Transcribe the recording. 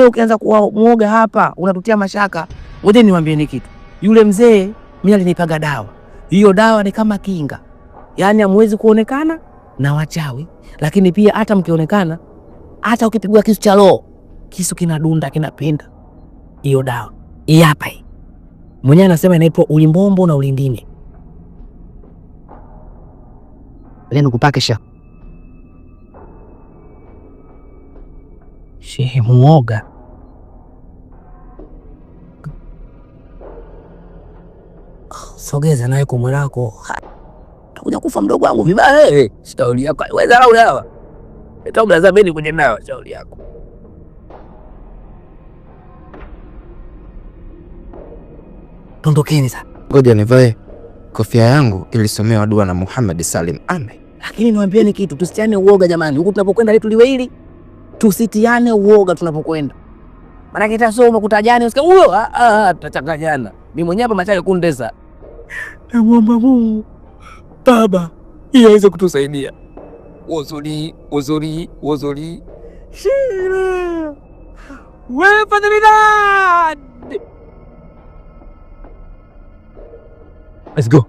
ukianza kuwa muoga hapa unatutia mashaka. Ngoja niwaambieni kitu. Yule mzee mimi alinipaga dawa. Hiyo dawa ni kama kinga. Yaani hamwezi kuonekana na wachawi, lakini pia hata mkionekana, hata ukipigwa kisu cha roho, kisu kinadunda, kinapinda. Hiyo dawa. Hii hapa hii. Mwenyewe anasema inaitwa ulimbombo na ulindini. Leo kupakisha. Shehe muoga. Sogeza naye kwa mwanako. Utakuja kufa mdogo wangu vibaya. Shauri yako. Wewe dharau dawa. Eta mnazameni kwenye dawa, shauri yako. Tondokeni sasa. Ngoja nivae kofia yangu ilisomewa dua na Muhammad Salim Ame. Lakini niwaambieni kitu, tusitiane uoga jamani. Huku tunapokwenda letu liwe hili. Tusitiane uoga tunapokwenda. Maana kitasoma kutajani usikia huyo tutachanganyana. Mimi mwenyewe hapa mataka kundesa. Muomba Mungu Baba ili aweze kutusaidia. Wazuri. Shira. Wewe Fadhilillah. Let's go.